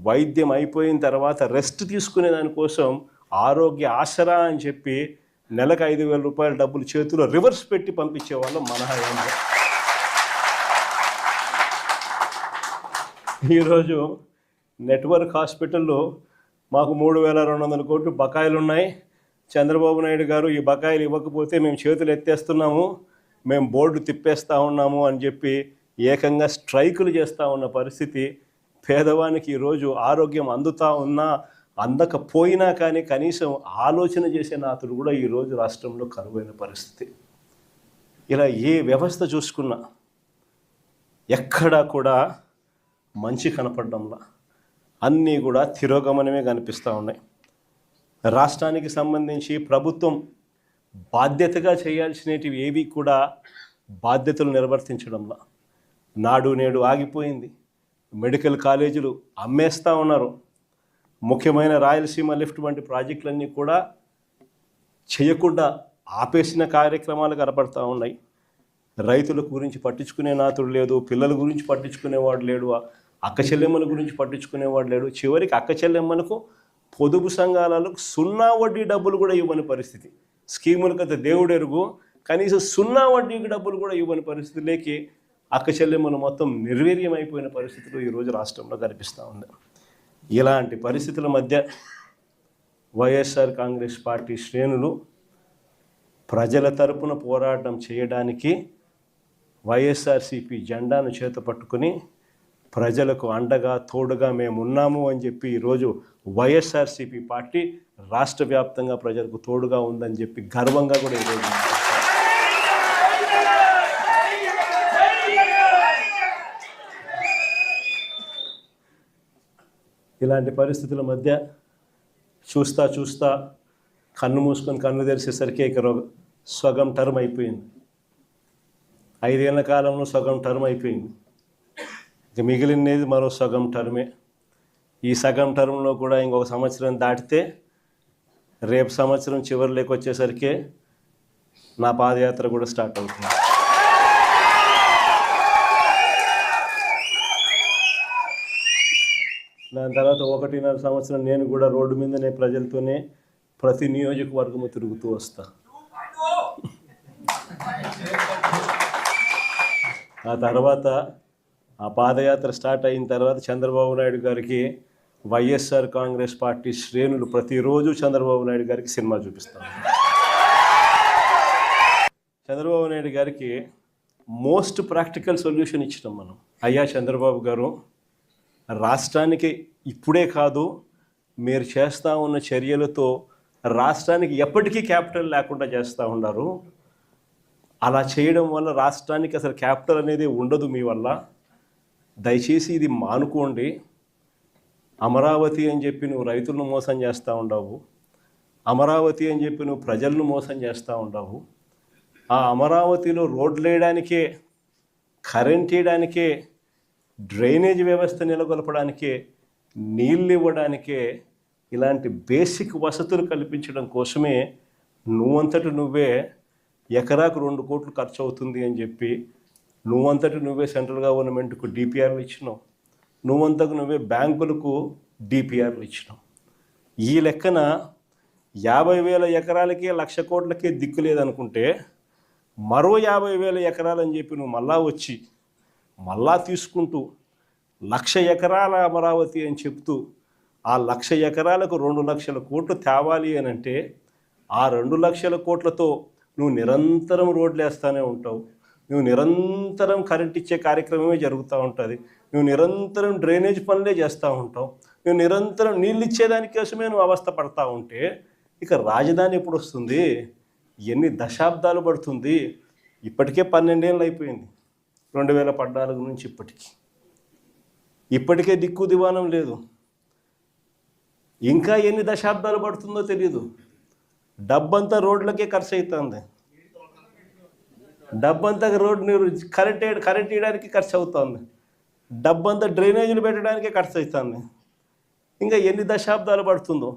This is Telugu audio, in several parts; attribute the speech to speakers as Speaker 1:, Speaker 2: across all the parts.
Speaker 1: వైద్యం అయిపోయిన తర్వాత రెస్ట్ తీసుకునే దానికోసం ఆరోగ్య ఆసరా అని చెప్పి నెలకు 5,000 రూపాయల డబ్బులు చేతిలో రివర్స్ పెట్టి పంపించేవాళ్ళం మన హయాంలో. ఈరోజు నెట్వర్క్ హాస్పిటల్లో మాకు 3,200 కోట్లు బకాయిలు ఉన్నాయి. చంద్రబాబు నాయుడు గారు ఈ బకాయిలు ఇవ్వకపోతే మేము చేతులు ఎత్తేస్తున్నాము, మేము బోర్డు తిప్పేస్తూ ఉన్నాము అని చెప్పి ఏకంగా స్ట్రైకులు చేస్తూ ఉన్న పరిస్థితి. పేదవానికి ఈరోజు ఆరోగ్యం అందుతూ ఉన్నా అందకపోయినా కానీ కనీసం ఆలోచన చేసే నాతుడు కూడా ఈరోజు రాష్ట్రంలో కరువైన పరిస్థితి. ఇలా ఏ వ్యవస్థ చూసుకున్నా ఎక్కడా కూడా మంచి కనపడడంలా, అన్నీ కూడా తిరోగమనమే కనిపిస్తూ ఉన్నాయి. రాష్ట్రానికి సంబంధించి ప్రభుత్వం బాధ్యతగా చేయాల్సినవి ఏవి కూడా బాధ్యతలు నిర్వర్తించడంలా. నాడు నేడు ఆగిపోయింది, మెడికల్ కాలేజీలు అమ్మేస్తూ ఉన్నారు, ముఖ్యమైన రాయలసీమ లిఫ్ట్ వంటి ప్రాజెక్టులన్నీ కూడా చేయకుండా ఆపేసిన కార్యక్రమాలు కనపడతా ఉన్నాయి. రైతుల గురించి పట్టించుకునే నాతుడు లేదు, పిల్లల గురించి పట్టించుకునేవాడు లేడు, అక్క చెల్లెమ్మల గురించి పట్టించుకునేవాడు లేడు. చివరికి అక్క చెల్లెమ్మలకు పొదుపు సంఘాలకు 0 వడ్డీ డబ్బులు కూడా ఇవ్వని పరిస్థితి. స్కీములకు అయితే దేవుడెరుగు, కనీసం 0 వడ్డీకి డబ్బులు కూడా ఇవ్వని పరిస్థితులేకి అక్క చెల్లెమ్మలు మొత్తం నిర్వీర్యమైపోయిన పరిస్థితులు ఈరోజు రాష్ట్రంలో కనిపిస్తూ ఉంది. ఇలాంటి పరిస్థితుల మధ్య వైఎస్ఆర్ కాంగ్రెస్ పార్టీ శ్రేణులు ప్రజల తరపున పోరాటం చేయడానికి వైఎస్ఆర్సీపీ జెండాను చేత పట్టుకుని ప్రజలకు అండగా తోడుగా మేము ఉన్నాము అని చెప్పి ఈరోజు వైఎస్ఆర్సీపీ పార్టీ రాష్ట్ర వ్యాప్తంగా ప్రజలకు తోడుగా ఉందని చెప్పి గర్వంగా కూడా ఈరోజు ఇలాంటి పరిస్థితుల మధ్య చూస్తా కన్ను మూసుకొని కన్ను తెరిచేసరికి ఇక సగం టర్మ్ అయిపోయింది. 5 ఏళ్ల కాలంలో సగం టర్మ్ అయిపోయింది. ఇక మిగిలినది మరో సగం టర్మే. ఈ సగం టర్మ్లో కూడా ఇంకొక సంవత్సరం దాటితే రేపు సంవత్సరం చివరిలోకి వచ్చేసరికి నా పాదయాత్ర కూడా స్టార్ట్ అవుతుంది. దాని తర్వాత 1.5 సంవత్సరం నేను కూడా రోడ్డు మీదనే ప్రజలతోనే ప్రతి నియోజకవర్గము తిరుగుతూ వస్తా. ఆ తర్వాత ఆ పాదయాత్ర స్టార్ట్ అయిన తర్వాత చంద్రబాబు నాయుడు గారికి వైఎస్ఆర్ కాంగ్రెస్ పార్టీ శ్రేణులు ప్రతిరోజు చంద్రబాబు నాయుడు గారికి సినిమా చూపిస్తాను. చంద్రబాబు నాయుడు గారికి మోస్ట్ ప్రాక్టికల్ సొల్యూషన్ ఇచ్చినాం మనం. అయ్యా చంద్రబాబు గారు, రాష్ట్రానికి ఇప్పుడే కాదు, మీరు చేస్తూ ఉన్న చర్యలతో రాష్ట్రానికి ఎప్పటికీ క్యాపిటల్ లేకుండా చేస్తూ ఉన్నారు. అలా చేయడం వల్ల రాష్ట్రానికి అసలు క్యాపిటల్ అనేది ఉండదు మీ వల్ల. దయచేసి ఇది మానుకోండి. అమరావతి అని చెప్పి నువ్వు రైతులను మోసం చేస్తూ ఉండవు, అమరావతి అని చెప్పి నువ్వు ప్రజలను మోసం చేస్తూ ఉండవు. ఆ అమరావతిలో రోడ్లు వేయడానికే, కరెంట్ వేయడానికే, డ్రైనేజ్ వ్యవస్థ నెలకొల్పడానికే, నీళ్ళు ఇవ్వడానికే, ఇలాంటి బేసిక్ వసతులు కల్పించడం కోసమే నువ్వంతటి నువ్వే ఎకరాకు 2 కోట్లు ఖర్చు అవుతుంది అని చెప్పి నువ్వంతటి నువ్వే సెంట్రల్ గవర్నమెంట్కు డిపిఆర్లు ఇచ్చినావు, నువ్వంతకు నువ్వే బ్యాంకులకు డిపిఆర్లు ఇచ్చినావు. ఈ లెక్కన 50,000 ఎకరాలకే 1,00,000 కోట్లకే దిక్కు లేదనుకుంటే మరో 50,000 ఎకరాలని చెప్పి నువ్వు మళ్ళా వచ్చి మళ్ళా తీసుకుంటూ 1,00,000 ఎకరాల అమరావతి అని చెప్తూ ఆ 1,00,000 ఎకరాలకు 2,00,000 కోట్లు తేవాలి అని అంటే ఆ 2,00,000 కోట్లతో నువ్వు నిరంతరం రోడ్లు వేస్తూనే ఉంటావు, నువ్వు నిరంతరం కరెంట్ ఇచ్చే కార్యక్రమమే జరుగుతూ ఉంటుంది, నువ్వు నిరంతరం డ్రైనేజ్ పనులే చేస్తూ ఉంటావు, నువ్వు నిరంతరం నీళ్ళు ఇచ్చేదాని కోసమే నువ్వు అవస్థ పడతా ఉంటే ఇక రాజధాని ఎప్పుడు వస్తుంది? ఎన్ని దశాబ్దాలు పడుతుంది? ఇప్పటికే 12 ఏళ్ళు అయిపోయింది 2014 నుంచి ఇప్పటికే దిక్కు దివానం లేదు. ఇంకా ఎన్ని దశాబ్దాలు పడుతుందో తెలియదు. డబ్బంతా రోడ్లకే ఖర్చు అవుతుంది, డబ్బంతా రోడ్డు కరెంట్ వేయడానికి ఖర్చు అవుతుంది, డబ్బంతా డ్రైనేజీలు పెట్టడానికే ఖర్చు అవుతుంది. ఇంకా ఎన్ని దశాబ్దాలు పడుతుందో.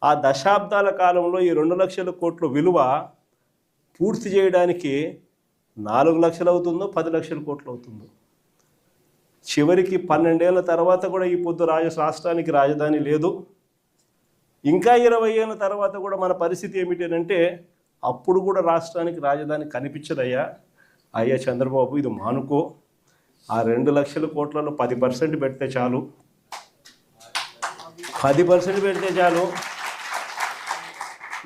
Speaker 1: ఆ దశాబ్దాల కాలంలో ఈ 2,00,000 కోట్ల విలువ పూర్తి చేయడానికి 4 లక్షలు అవుతుందో 10 లక్షల కోట్లు అవుతుందో. చివరికి 12 ఏళ్ళ తర్వాత కూడా ఈ పొద్దు రాష్ట్రానికి రాజధాని లేదు. ఇంకా 20 ఏళ్ళ తర్వాత కూడా మన పరిస్థితి ఏమిటి అంటే అప్పుడు కూడా రాష్ట్రానికి రాజధాని కనిపించదయ్యా. అయ్యా చంద్రబాబు, ఇది మానుకో. ఆ 2 లక్షల కోట్లలో 10% పెడితే చాలు, 10% పెడితే చాలు.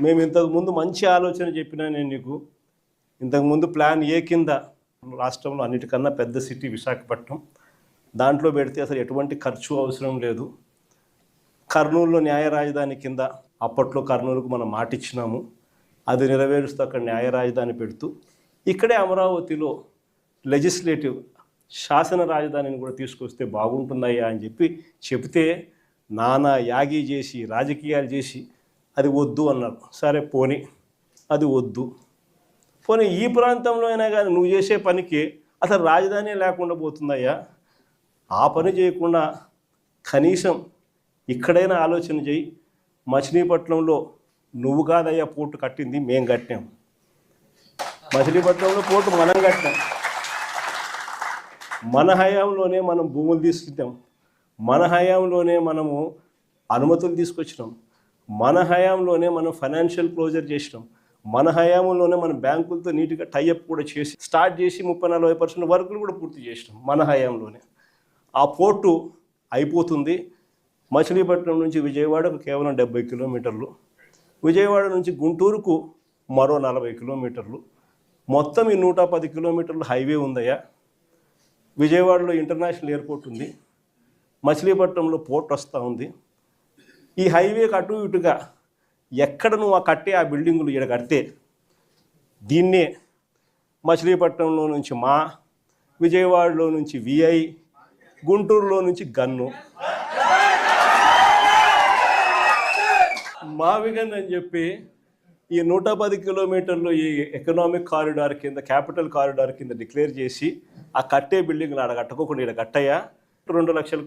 Speaker 1: మేము ఇంతకుముందు మంచి ఆలోచన చెప్పినా నేను నీకు. ఇంతకుముందు ప్లాన్ ఏ కింద రాష్ట్రంలో అన్నిటికన్నా పెద్ద సిటీ విశాఖపట్నం, దాంట్లో పెడితే అసలు ఎటువంటి ఖర్చు అవసరం లేదు. కర్నూలులో న్యాయ రాజధాని కింద అప్పట్లో కర్నూలుకు మనం మాటిచ్చినాము, అది నెరవేరుస్తూ అక్కడ న్యాయ రాజధాని పెడుతూ ఇక్కడే అమరావతిలో లెజిస్లేటివ్ శాసన రాజధానిని కూడా తీసుకొస్తే బాగుంటుందయ్యా అని చెప్తే నానా యాగి చేసి రాజకీయాలు చేసి అది వద్దు అన్నారు. సరే పోనీ, అది వద్దు. పోనీ ఈ ప్రాంతంలో అయినా కానీ నువ్వు చేసే పనికి అసలు రాజధాని లేకుండా పోతుందయ్యా. ఆ పని చేయకుండా కనీసం ఇక్కడైనా ఆలోచన చేయి. మచిలీపట్నంలో నువ్వు కాదయ్యా పోర్టు కట్టింది, మేము కట్టాం. మచిలీపట్నంలో పోర్టు మనం కట్టాం. మన హయాంలోనే మనం భూములు తీసుకుంటాం, మన హయాంలోనే మనము అనుమతులు తీసుకొచ్చినాం, మన హయాంలోనే మనం ఫైనాన్షియల్ క్లోజర్ చేసినాం, మన హయాంలోనే మనం బ్యాంకులతో నీట్గా టైఅప్ కూడా చేసి స్టార్ట్ చేసి 30-40% వర్కులు కూడా పూర్తి చేసినాం మన హయాంలోనే. ఆ పోర్టు అయిపోతుంది. మచిలీపట్నం నుంచి విజయవాడకు కేవలం 70 కిలోమీటర్లు, విజయవాడ నుంచి గుంటూరుకు మరో 40 కిలోమీటర్లు, మొత్తం ఈ 110 కిలోమీటర్లు హైవే ఉందయ్యా. విజయవాడలో ఇంటర్నేషనల్ ఎయిర్పోర్ట్ ఉంది, మచిలీపట్నంలో పోర్ట్ వస్తూ ఉంది. ఈ హైవేకి అటు ఇటుగా ఎక్కడ నువ్వు ఆ బిల్డింగులు ఇక్కడ కడితే దీన్నే మచిలీపట్నంలో నుంచి మా, విజయవాడలో నుంచి విఐ, గుంటూరులో నుంచి గన్ను, మావిగన్ అని చెప్పి ఈ 110 కిలోమీటర్లు ఈ ఎకనామిక్ కారిడార్ కింద, క్యాపిటల్ కారిడార్ కింద డిక్లేర్ చేసి ఆ కట్టే బిల్డింగ్లు ఆడ కట్టుకోకుండా ఇక్కడ కట్టయ్యా. 2 లక్షల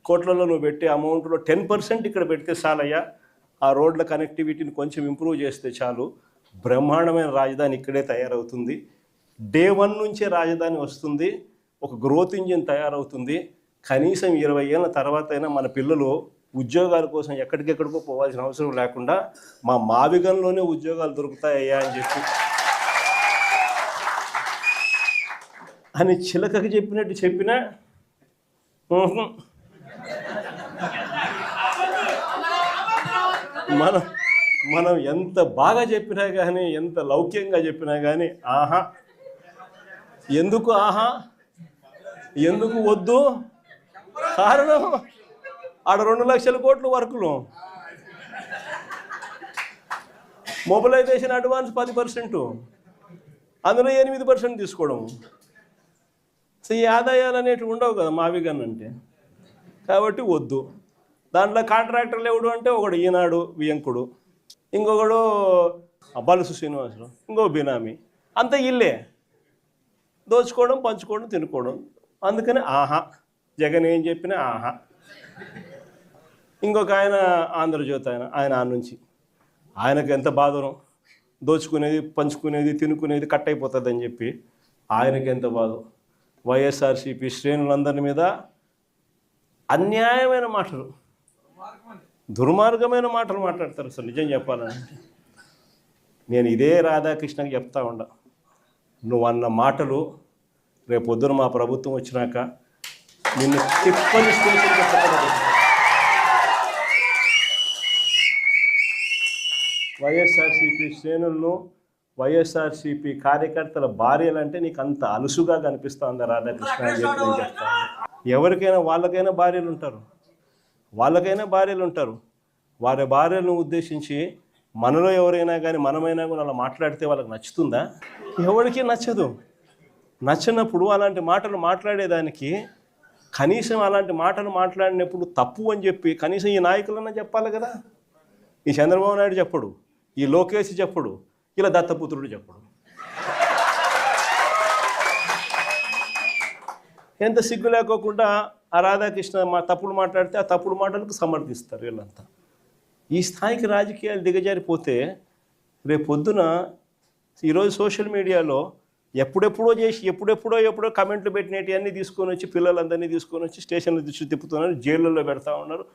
Speaker 1: కోట్లలో నువ్వు పెట్టే అమౌంట్లో 10% ఇక్కడ పెడితే చాలయ్యా. ఆ రోడ్ల కనెక్టివిటీని కొంచెం ఇంప్రూవ్ చేస్తే చాలు, బ్రహ్మాండమైన రాజధాని ఇక్కడే తయారవుతుంది. డే 1 నుంచే రాజధాని వస్తుంది, ఒక గ్రోత్ ఇంజిన్ తయారవుతుంది. కనీసం 20 ఏళ్ళ తర్వాత అయినా మన పిల్లలు ఉద్యోగాల కోసం ఎక్కడికెక్కడికో పోవాల్సిన అవసరం లేకుండా మా మావిగంలోనే ఉద్యోగాలు దొరుకుతాయ్యా అని అని చిలకకి చెప్పినట్టు చెప్పినా మనం ఎంత బాగా చెప్పినా కానీ, ఎంత లౌక్యంగా చెప్పినా కానీ ఆహా. ఎందుకు ఆహా, ఎందుకు వద్దు? కారణం ఆడ 2 లక్షల కోట్లు వర్కులు, మొబిలైజేషన్ అడ్వాన్స్ 10%, అందులో 8% తీసుకోవడం. సో ఈ ఆదాయాలు అనేటివి ఉండవు కదా మావిగన్ అంటే, కాబట్టి వద్దు. దాంట్లో కాంట్రాక్టర్లు ఎవడు అంటే ఒకడు ఈనాడు వియంకుడు, ఇంకొకడు బలుసు శ్రీనివాసరావు, ఇంకో బినామీ, అంత ఇల్లే దోచుకోవడం, పంచుకోవడం, తినుకోవడం. అందుకని ఆహా, జగన్ ఏం చెప్పినా ఆహా. ఇంకొక ఆయన ఆంధ్రజ్యోతి ఆయన నుంచి ఆయనకు ఎంత బాధనో, దోచుకునేది, పంచుకునేది, తినుకునేది కట్ అయిపోతుందని చెప్పి ఆయనకి ఎంత బాధ. వైఎస్ఆర్సీపీ శ్రేణులందరి మీద అన్యాయమైన మాటలు, దుర్మార్గమైన మాటలు మాట్లాడతారు. అసలు నిజం చెప్పాలంటే నేను ఇదే రాధాకృష్ణకి చెప్తా ఉండా, నువ్వు అన్న మాటలు రేపొద్దున మా ప్రభుత్వం వచ్చినాక నిన్ను తిప్పని స్టేషన్కి చెప్పడం. వైఎస్ఆర్సీపీ శ్రేణులను, వైఎస్ఆర్సీపీ కార్యకర్తల భార్యలంటే నీకు అంత అలుసుగా కనిపిస్తుందా రాధాకృష్ణ అని చెప్పి నేను చెప్తాను. ఎవరికైనా వాళ్ళకైనా భార్యలు ఉంటారు, వారి భార్యలను ఉద్దేశించి మనలో ఎవరైనా కానీ మనమైనా కూడా అలా మాట్లాడితే వాళ్ళకి నచ్చుతుందా? ఎవరికి నచ్చదు. నచ్చినప్పుడు అలాంటి మాటలు మాట్లాడేదానికి కనీసం అలాంటి మాటలు మాట్లాడినప్పుడు తప్పు అని చెప్పి కనీసం ఈ నాయకులన్నా చెప్పాలి కదా. ఈ చంద్రబాబు నాయుడు చెప్పడు, ఈ లోకేష్ చెప్పడు, ఇలా దత్తపుత్రుడు చెప్పడు. ఎంత సిగ్గు లేకోకుండా ఆ రాధాకృష్ణ తప్పుడు మాట్లాడితే ఆ తప్పుడు మాటలకు సమర్థిస్తారు వీళ్ళంతా. ఈ స్థాయికి రాజకీయాలు దిగజారిపోతే రేపు పొద్దున ఈరోజు సోషల్ మీడియాలో ఎప్పుడెప్పుడో చేసి ఎప్పుడో కమెంట్లు పెట్టినవి అన్నీ తీసుకొని వచ్చి పిల్లలందరినీ తీసుకొని వచ్చి స్టేషన్లో దృష్టి తిప్పుతున్నారు, జైళ్ళల్లో పెడతా ఉన్నారు.